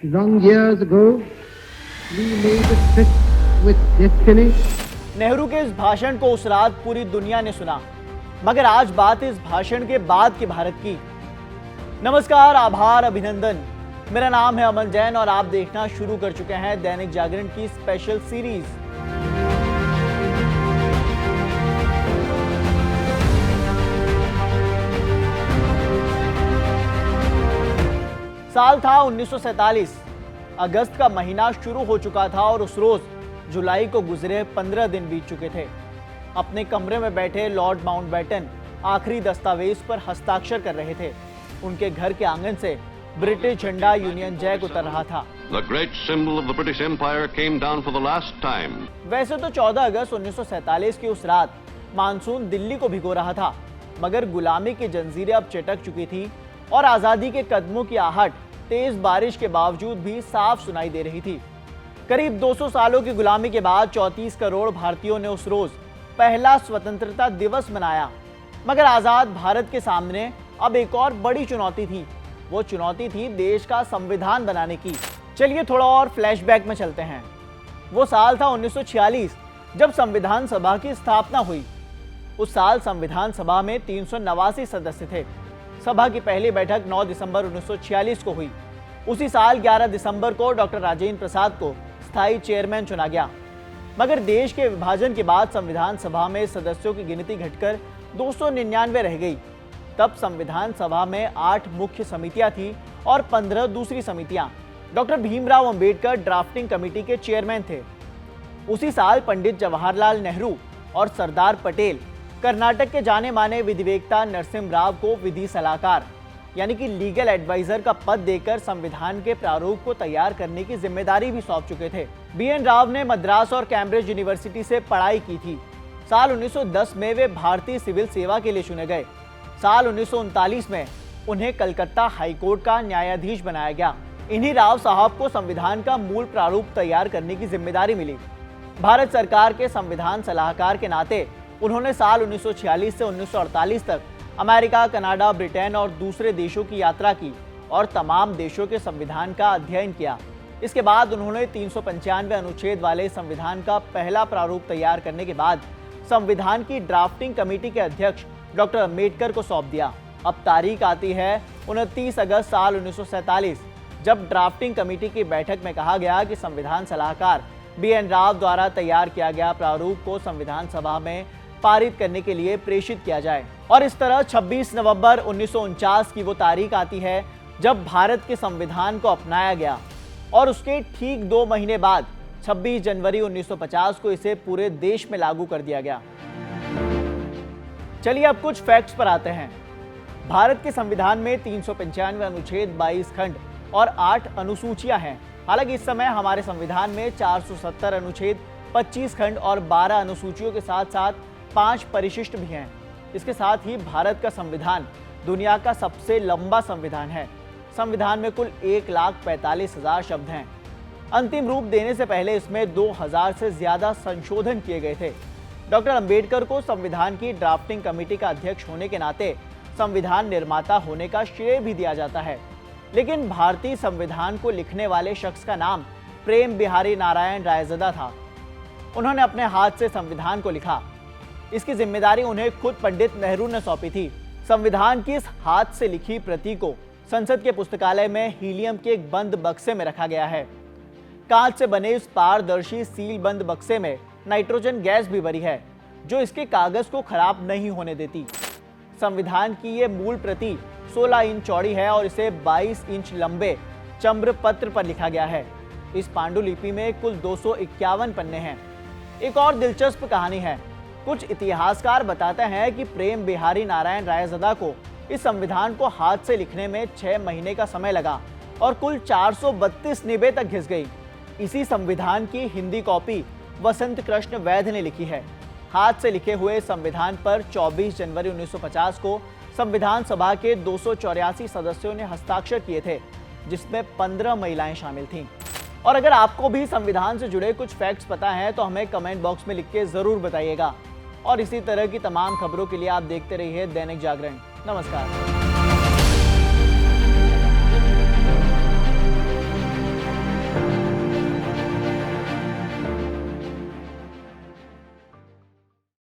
Long years ago, we made a tryst with destiny. Nehru के इस भाषण को उस रात पूरी दुनिया ने सुना, मगर आज बात इस भाषण के बाद के भारत की। नमस्कार, आभार, अभिनंदन। मेरा नाम है अमन जैन और आप देखना शुरू कर चुके हैं दैनिक जागरण की स्पेशल सीरीज। साल था 1947। अगस्त का महीना शुरू हो चुका था और उस रोज जुलाई को गुजरे 15 दिन बीत चुके थे। अपने कमरे में बैठे लॉर्ड माउंटबेटन आखिरी दस्तावेज पर हस्ताक्षर कर रहे थे। उनके घर के आंगन से ब्रिटिश झंडा यूनियन जैक उतर रहा था। The great symbol of the British Empire came down for the last time. वैसे तो 14 अगस्त 1947 की उस रात मानसून दिल्ली को भिगो रहा था, मगर गुलामी की जंजीरें अब चटक चुकी थी और आजादी के कदमों की आहट तेज बारिश के बावजूद भी साफ सुनाई दे रही थी। करीब 200 सालों की गुलामी के बाद 34 करोड़ भारतीयों ने उस रोज पहला स्वतंत्रता दिवस मनाया। मगर आजाद भारत के सामने अब एक और बड़ी चुनौती थी। वो चुनौती थी देश का संविधान बनाने की। चलिए थोड़ा और फ्लैशबैक में चलते हैं। वो साल था 1946, जब संविधान सभा की स्थापना हुई। उस साल संविधान सभा में 389 सदस्य थे। सभा की पहली बैठक 9 दिसंबर 1946 को हुई। उसी साल 11 दिसंबर को डॉक्टर राजेंद्र प्रसाद को स्थायी चेयरमैन चुना गया। मगर देश के विभाजन के बाद संविधान सभा में सदस्यों की गिनती घटकर 299 रह गई। तब संविधान सभा में 8 मुख्य समितियां थी और 15 दूसरी समितियां। Doctor Bhimrao Ambedkar drafting committee के चेयरमैन थे। उसी साल पंडित जवाहरलाल नेहरू और सरदार पटेल कर्नाटक के जाने माने विधिवेत्ता नरसिम्हा राव को विधि सलाहकार यानी कि लीगल एडवाइजर का पद देकर संविधान के प्रारूप को तैयार करने की जिम्मेदारी भी सौंप चुके थे। बीएन राव ने मद्रास और कैम्ब्रिज यूनिवर्सिटी से पढ़ाई की थी। साल 1910 में वे भारतीय सिविल सेवा के लिए चुने गए। साल 1939 में उन्हें कलकत्ता हाईकोर्ट का न्यायाधीश बनाया गया। इन्हीं राव साहब को संविधान का मूल प्रारूप तैयार करने की जिम्मेदारी मिली। भारत सरकार के संविधान सलाहकार के नाते उन्होंने साल 1946 से 1948 तक अमेरिका, कनाडा, ब्रिटेन और दूसरे देशों की यात्रा की और तमाम देशों के संविधान का अध्ययन किया। इसके बाद उन्होंने 395 अनुच्छेद वाले संविधान का पहला प्रारूप तैयार करने के बाद संविधान की ड्राफ्टिंग कमेटी के अध्यक्ष डॉक्टर अंबेडकर को सौंप दिया। अब तारीख आती है 29 अगस्त साल 1947, जब ड्राफ्टिंग कमेटी की बैठक में कहा गया कि संविधान सलाहकार बीएन राव द्वारा तैयार किया गया प्रारूप को संविधान सभा में पारित करने के लिए प्रेषित किया जाए। और इस तरह 26 नवंबर 1949 की वो तारीख आती है जब भारत के संविधान को अपनाया गया और उसके ठीक 2 महीने बाद 26 जनवरी 1950 को इसे पूरे देश में लागू कर दिया गया। चलिए अब कुछ फैक्ट्स पर आते हैं। भारत के संविधान में 395 अनुच्छेद, 22 खंड और 8 अनुसूचियां हैं। हालांकि इस समय हमारे संविधान में 470 अनुच्छेद, 25 खंड और 12 अनुसूचियों के साथ साथ 5 परिशिष्ट भी हैं। इसके साथ ही भारत का संविधान दुनिया का सबसे लंबा संविधान है। संविधान में कुल 1,45,000 शब्द हैं। अंतिम रूप देने से पहले इसमें 2000 से ज्यादा संशोधन किए गए थे। डॉक्टर अंबेडकर को संविधान की ड्राफ्टिंग कमेटी का अध्यक्ष होने के नाते संविधान निर्माता होने का श्रेय भी दिया जाता है। लेकिन भारतीय संविधान को लिखने वाले शख्स का नाम प्रेम बिहारी नारायण रायज़दा था। उन्होंने अपने हाथ से संविधान को लिखा। इसकी जिम्मेदारी उन्हें खुद पंडित नेहरू ने सौंपी थी। संविधान की इस हाथ से लिखी प्रति को संसद के पुस्तकालय में हीलियम के एक बंद बक्से में रखा गया है। कांच से बने इस पारदर्शी सील बंद बक्से में नाइट्रोजन गैस भी भरी है, जो इसके कागज को खराब नहीं होने देती। संविधान की ये मूल प्रति 16 इंच चौड़ी है और इसे 22 इंच लंबे चम्र पत्र पर लिखा गया है। इस पांडुलिपि में कुल 251 पन्ने हैं। एक और दिलचस्प कहानी है। कुछ इतिहासकार बताते हैं कि प्रेम बिहारी नारायण रायज़दा को इस संविधान को हाथ से लिखने में 6 महीने का समय लगा और कुल 432 निबें तक घिस गई। इसी संविधान की हिंदी कॉपी वसंत कृष्ण वैद्य ने लिखी है। हाथ से लिखे हुए संविधान पर 24 जनवरी 1950 को संविधान सभा के 284 सदस्यों ने हस्ताक्षर किए थे, जिसमें 15 महिलाएं शामिल थीं। और अगर आपको भी संविधान से जुड़े कुछ फैक्ट्स पता है तो हमें कमेंट बॉक्स में लिख के जरूर बताइएगा। और इसी तरह की तमाम खबरों के लिए आप देखते रहिए दैनिक जागरण। नमस्कार।